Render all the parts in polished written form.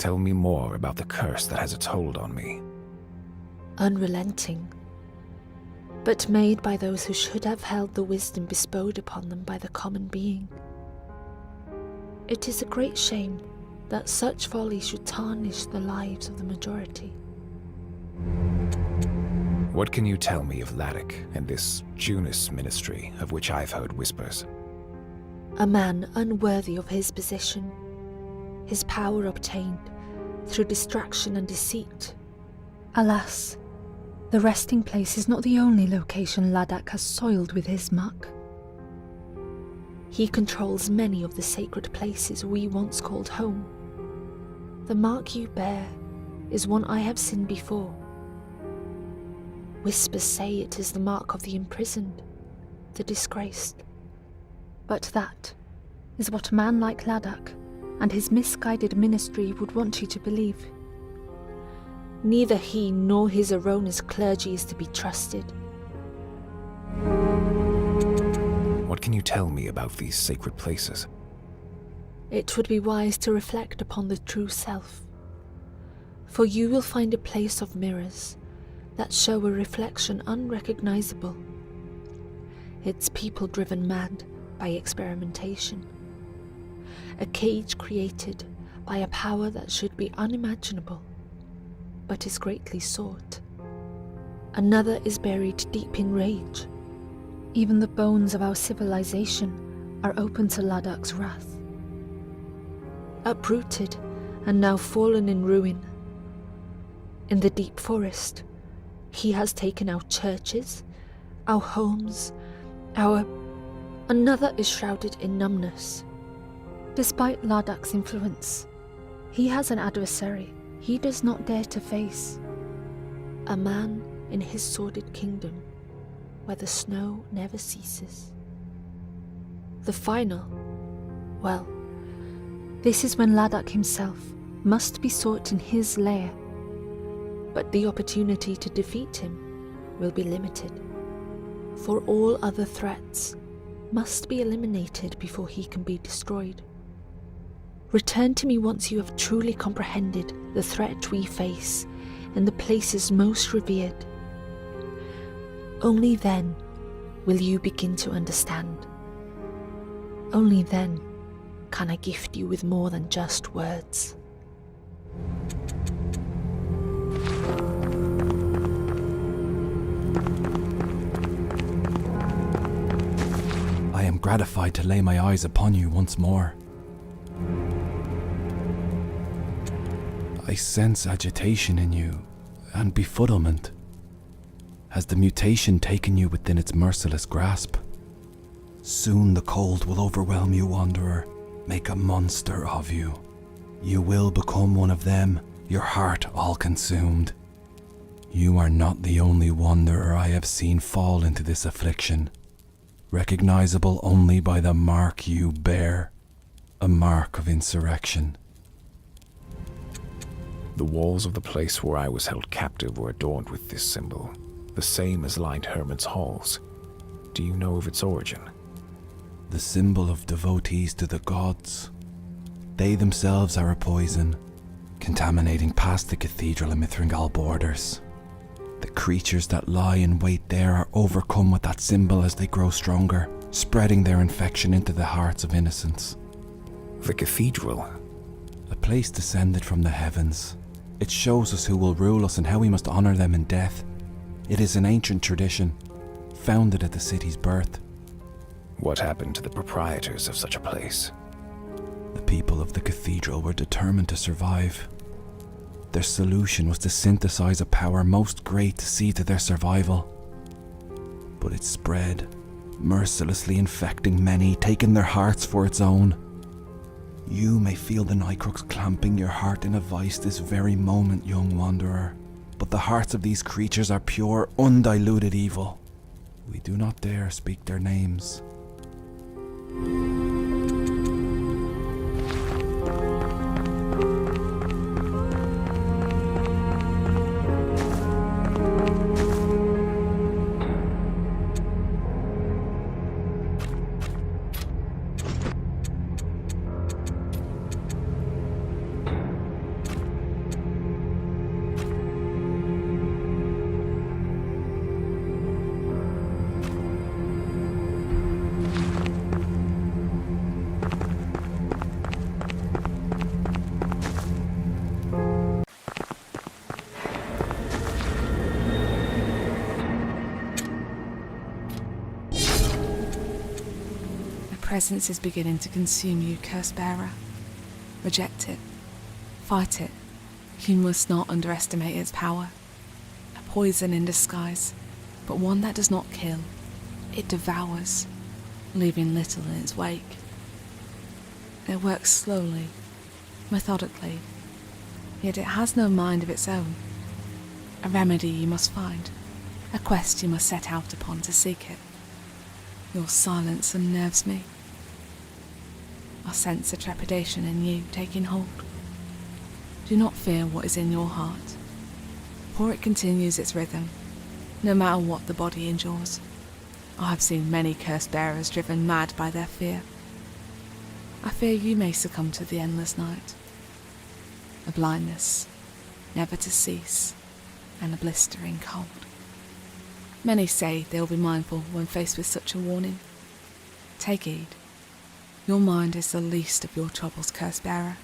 Tell me more about the curse that has its hold on me. Unrelenting, but made by those who should have held the wisdom bestowed upon them by the common being. It is a great shame that such folly should tarnish the lives of the majority. What can you tell me of Eryk and this Junus ministry of which I've heard whispers? A man unworthy of his position, his power obtained through distraction and deceit. Alas, the resting place is not the only location Eryk has soiled with his muck. He controls many of the sacred places we once called home. The mark you bear is one I have seen before. Whispers say it is the mark of the imprisoned, the disgraced. But that is what a man like Eryk and his misguided ministry would want you to believe. Neither he nor his erroneous clergy is to be trusted. What can you tell me about these sacred places? It would be wise to reflect upon the true self, for you will find a place of mirrors that show a reflection unrecognizable. Its people driven mad by experimentation. A cage created by a power that should be unimaginable, but is greatly sought. Another is buried deep in rage. Even the bones of our civilization are open to Eryk's wrath. Uprooted and now fallen in ruin. In the deep forest, he has taken our churches, our homes, Another is shrouded in numbness. Despite Eryk's influence, he has an adversary he does not dare to face. A man in his sordid kingdom, where the snow never ceases. The final, well, this is when Eryk himself must be sought in his lair. But the opportunity to defeat him will be limited, for all other threats must be eliminated before he can be destroyed. Return to me once you have truly comprehended the threat we face in the places most revered. Only then will you begin to understand. Only then can I gift you with more than just words. I am gratified to lay my eyes upon you once more. I sense agitation in you, and befuddlement. Has the mutation taken you within its merciless grasp? Soon the cold will overwhelm you, Wanderer, make a monster of you. You will become one of them, your heart all consumed. You are not the only wanderer I have seen fall into this affliction, recognizable only by the mark you bear, a mark of insurrection. The walls of the place where I was held captive were adorned with this symbol, the same as lined hermits' halls. Do you know of its origin? The symbol of devotees to the gods. They themselves are a poison, contaminating past the cathedral and Mithringal borders. The creatures that lie in wait there are overcome with that symbol as they grow stronger, spreading their infection into the hearts of innocents. The cathedral? A place descended from the heavens. It shows us who will rule us and how we must honor them in death. It is an ancient tradition, founded at the city's birth. What happened to the proprietors of such a place? The people of the cathedral were determined to survive. Their solution was to synthesize a power most great to see to their survival. But it spread, mercilessly infecting many, taking their hearts for its own. You may feel the Nycrux clamping your heart in a vice this very moment, young wanderer, but the hearts of these creatures are pure, undiluted evil. We do not dare speak their names. presence is beginning to consume you, curse-bearer. Reject it. Fight it. You must not underestimate its power. A poison in disguise, but one that does not kill. It devours, leaving little in its wake. It works slowly, methodically, yet it has no mind of its own. A remedy you must find, a quest you must set out upon to seek it. Your silence unnerves me. I sense a trepidation in you taking hold. Do not fear what is in your heart, for it continues its rhythm, no matter what the body endures. I have seen many curse-bearers driven mad by their fear. I fear you may succumb to the endless night. A blindness, never to cease, and a blistering cold. Many say they will be mindful when faced with such a warning. Take heed. Your mind is the least of your troubles, curse-bearer.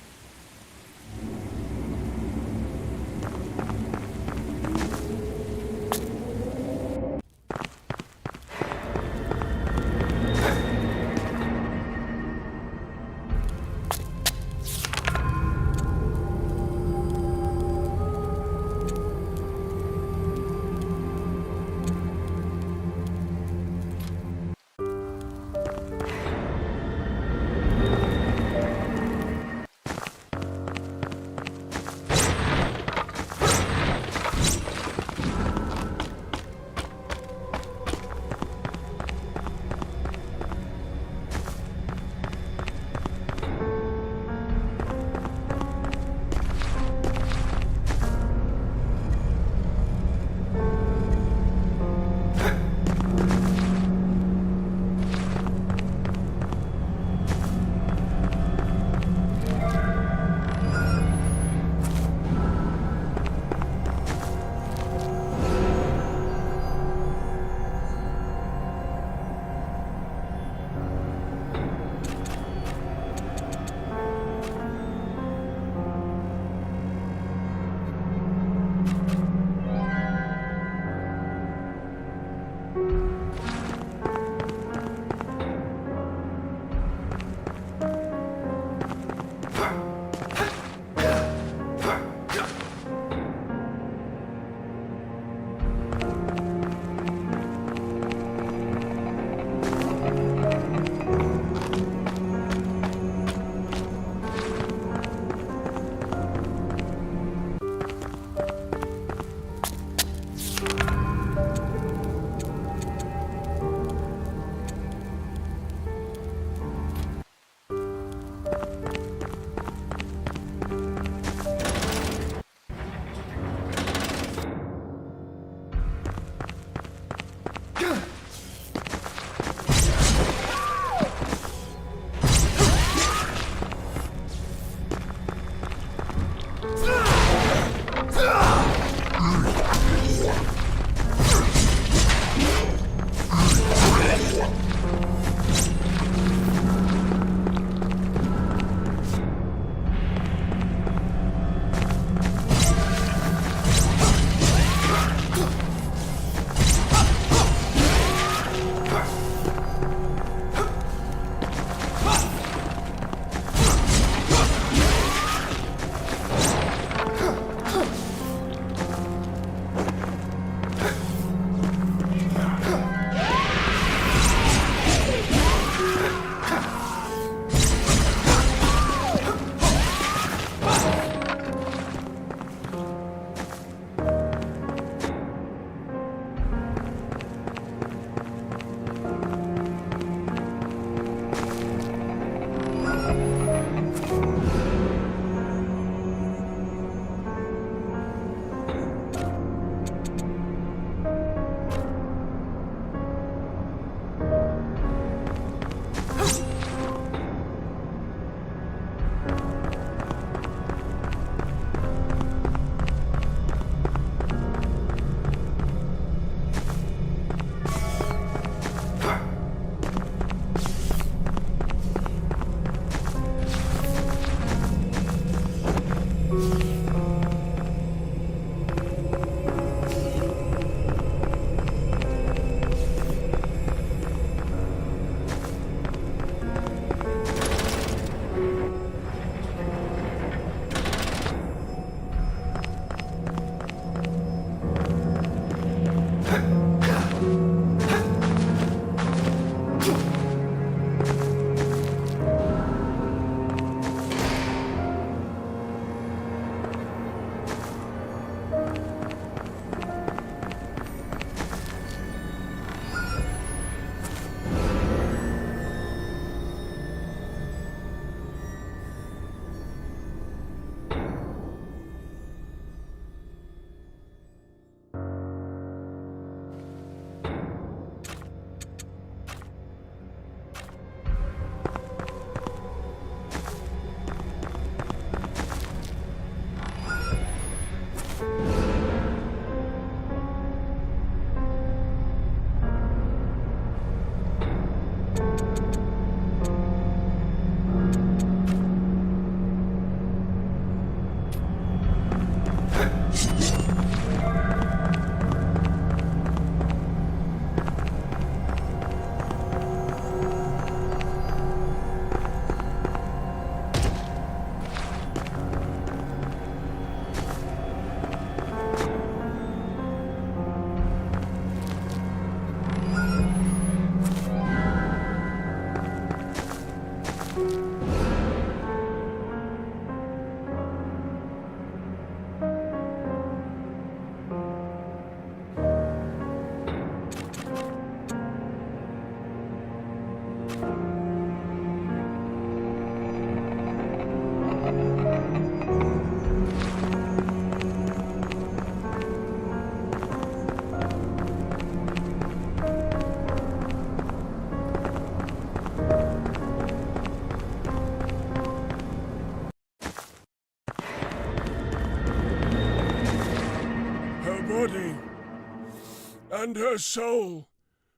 and her soul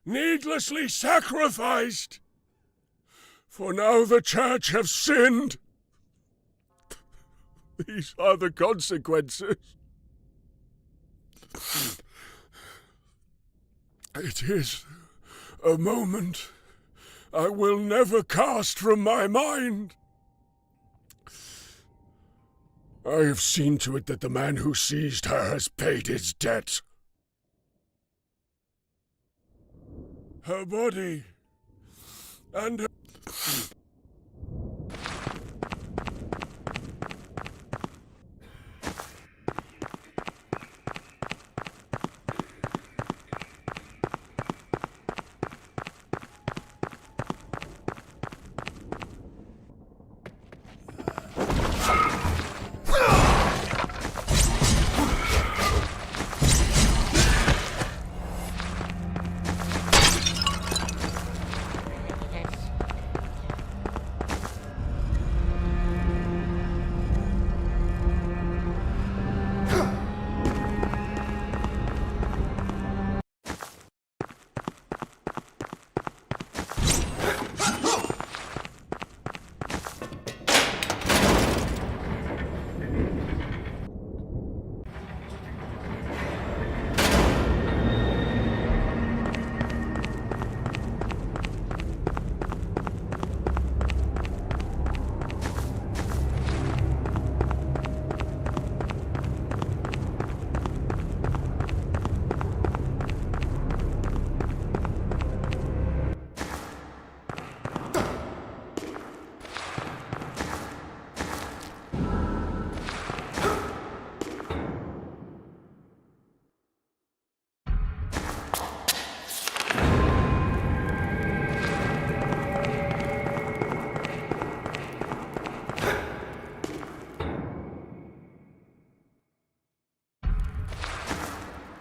needlessly sacrificed. For now the Church have sinned. These are the consequences. It is a moment I will never cast from my mind. I have seen to it that the man who seized her has paid his debt. Her body and her...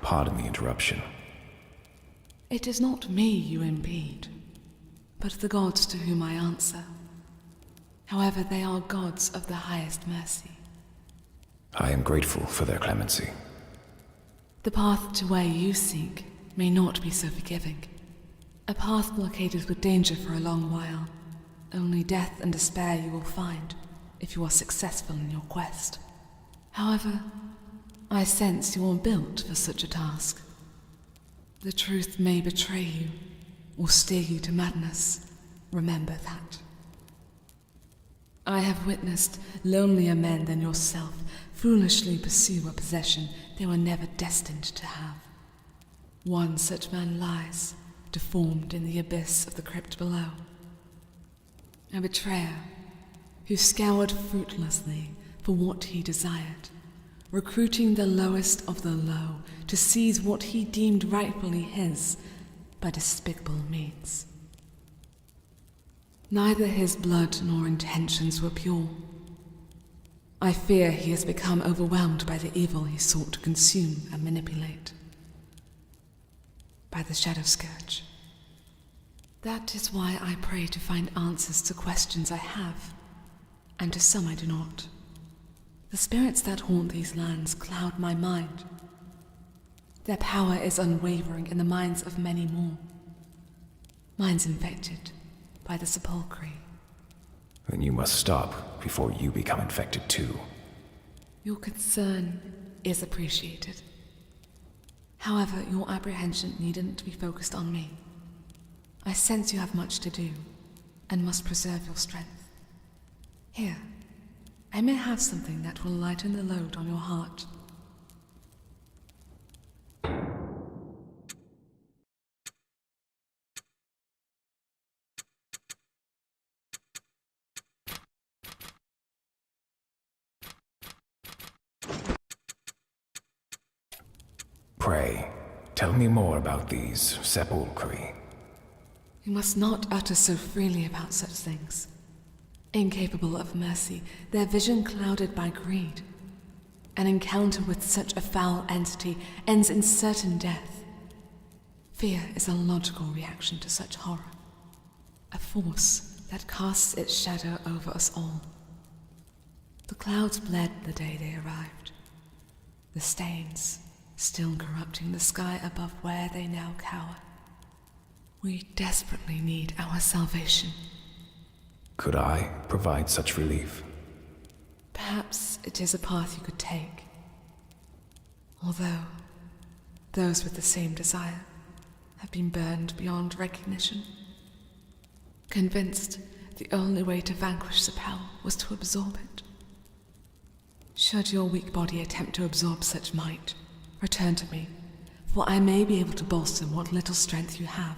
Pardon the interruption. It is not me you impede, but the gods to whom I answer. However, they are gods of the highest mercy. I am grateful for their clemency. The path to where you seek may not be so forgiving. A path blockaded with danger for a long while. Only death and despair you will find if you are successful in your quest. However, I sense you are built for such a task. The truth may betray you, or steer you to madness. Remember that. I have witnessed lonelier men than yourself foolishly pursue a possession they were never destined to have. One such man lies, deformed in the abyss of the crypt below. A betrayer who scoured fruitlessly for what he desired, recruiting the lowest of the low to seize what he deemed rightfully his by despicable means. Neither his blood nor intentions were pure. I fear he has become overwhelmed by the evil he sought to consume and manipulate. By the Shadow Scourge. That is why I pray to find answers to questions I have, and to some I do not. The spirits that haunt these lands cloud my mind. Their power is unwavering in the minds of many more. Minds infected by the sepulchre. Then you must stop before you become infected too. Your concern is appreciated. However, your apprehension needn't be focused on me. I sense you have much to do, and must preserve your strength. Here, I may have something that will lighten the load on your heart. Pray, tell me more about these sepulchre. You must not utter so freely about such things. Incapable of mercy, their vision clouded by greed. An encounter with such a foul entity ends in certain death. Fear is a logical reaction to such horror. A force that casts its shadow over us all. The clouds bled the day they arrived. The stains, still corrupting the sky above where they now cower. We desperately need our salvation. Could I provide such relief? Perhaps it is a path you could take. Although, those with the same desire have been burned beyond recognition. Convinced the only way to vanquish the power was to absorb it. Should your weak body attempt to absorb such might, return to me, for I may be able to bolster what little strength you have.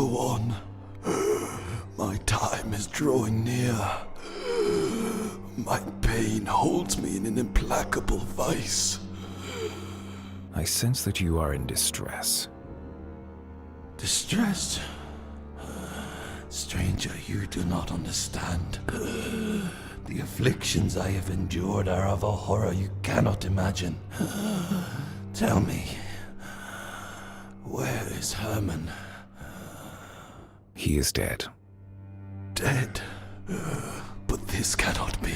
go on. My time is drawing near. My pain holds me in an implacable vice. I sense that you are in distress. Distressed? Stranger, you do not understand. The afflictions I have endured are of a horror you cannot imagine. Tell me, where is Herman? He is dead. Dead? But this cannot be.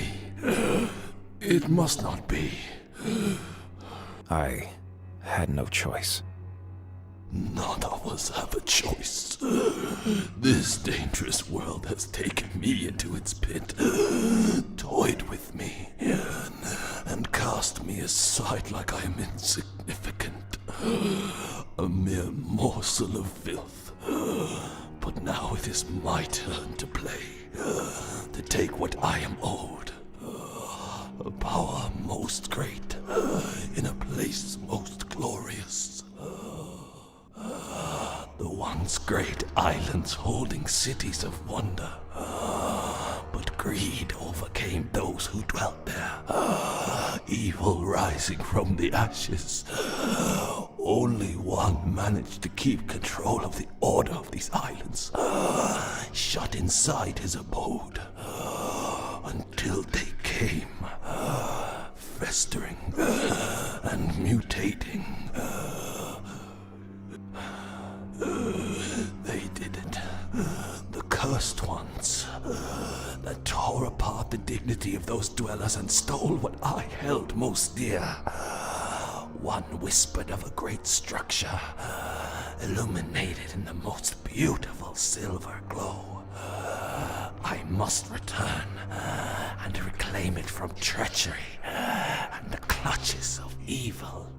It must not be. I had no choice. None of us have a choice. This dangerous world has taken me into its pit, toyed with me, and cast me aside like I am insignificant, a mere morsel of filth. But now it is my turn to play, to take what I am owed. A power most great, in a place most glorious. The once great islands holding cities of wonder. But greed overcame those who dwelt there. Evil rising from the ashes. Only one managed to keep control of the order of these islands, shut inside his abode, until they came, festering and mutating. They did it. The cursed ones that tore apart the dignity of those dwellers and stole what I held most dear. One whispered of a great structure, illuminated in the most beautiful silver glow. I must return and reclaim it from treachery and the clutches of evil.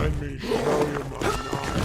Let me show you my knife.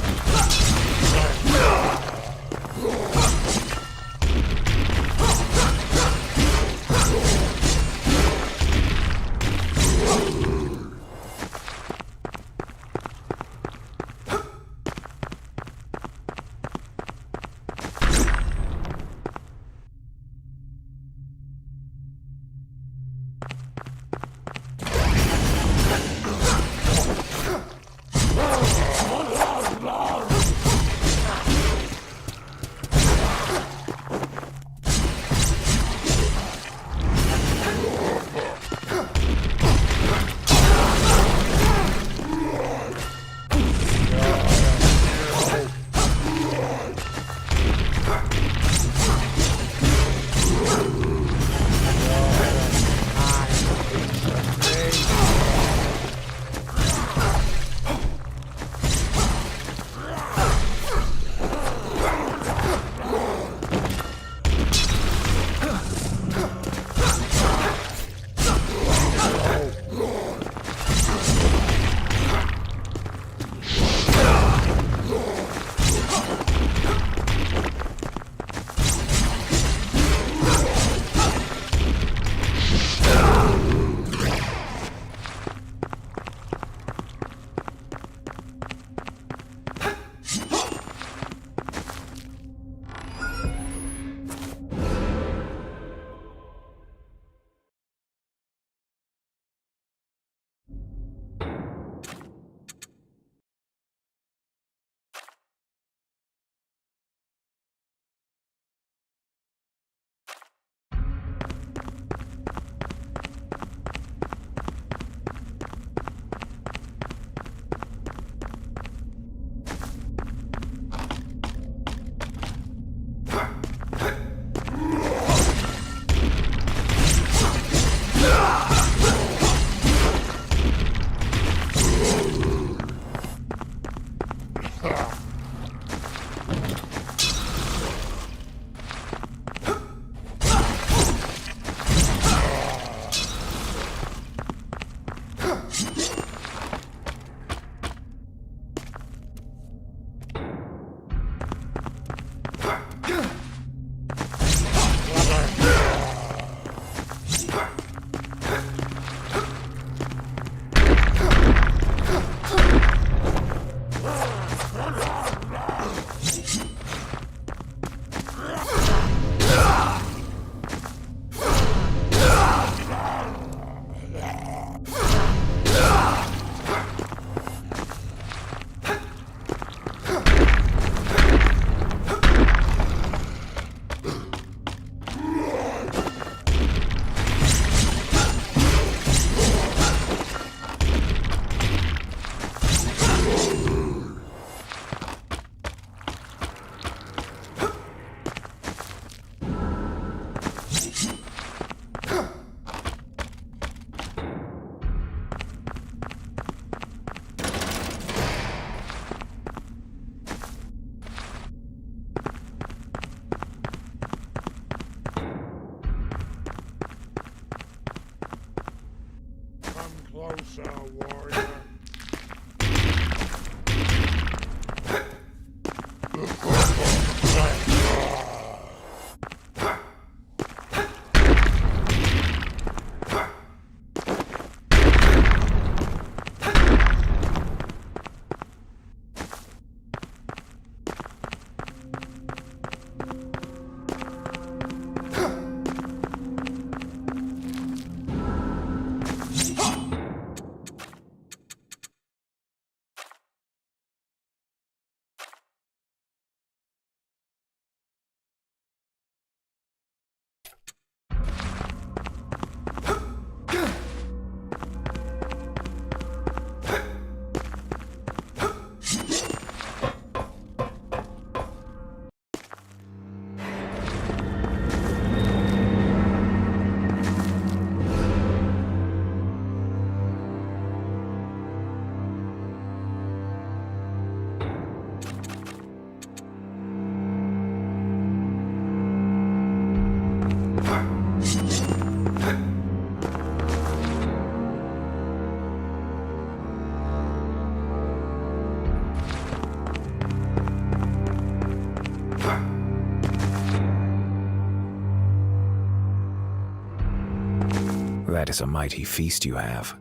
That is a mighty feast you have.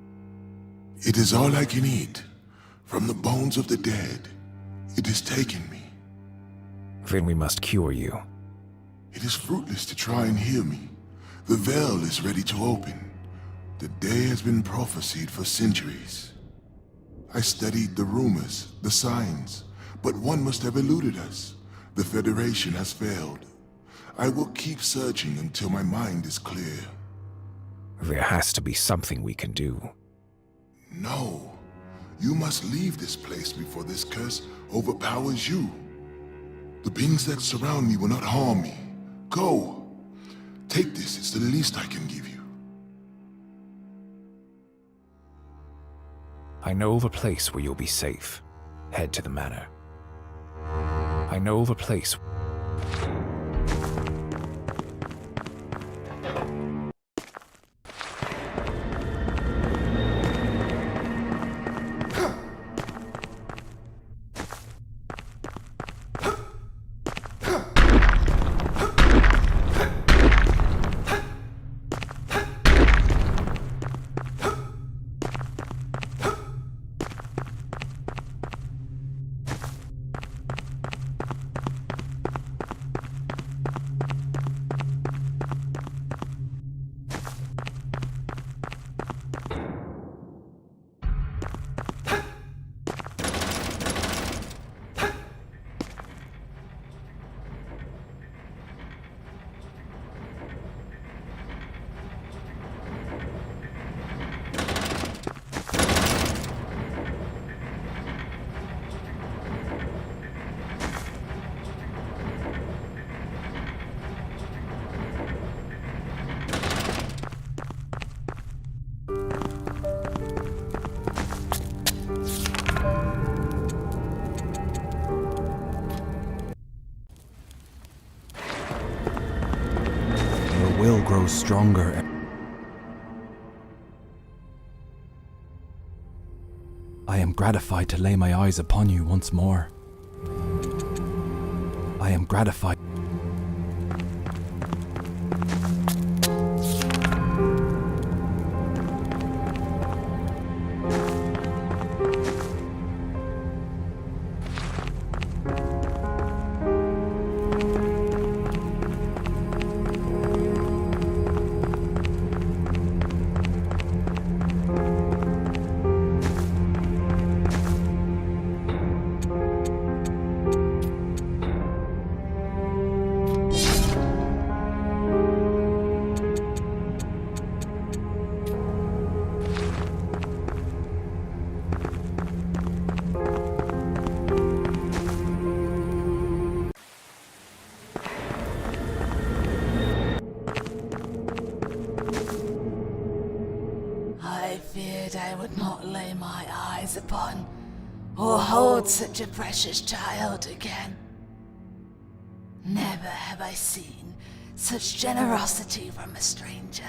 It is all I can eat. From the bones of the dead, it has taken me. Then we must cure you. It is fruitless to try and heal me. The veil is ready to open. The day has been prophesied for centuries. I studied the rumors, the signs, but one must have eluded us. The Federation has failed. I will keep searching until my mind is clear. There has to be something we can do. No. You must leave this place before this curse overpowers you. The beings that surround me will not harm me. Go. Take this, it's the least I can give you. I know of a place where you'll be safe. Head to the manor. I know of a place. Will grows stronger. I am gratified to lay my eyes upon you once more. I am gratified. I feared I would not lay my eyes upon or hold such a precious child again. Never have I seen such generosity from a stranger.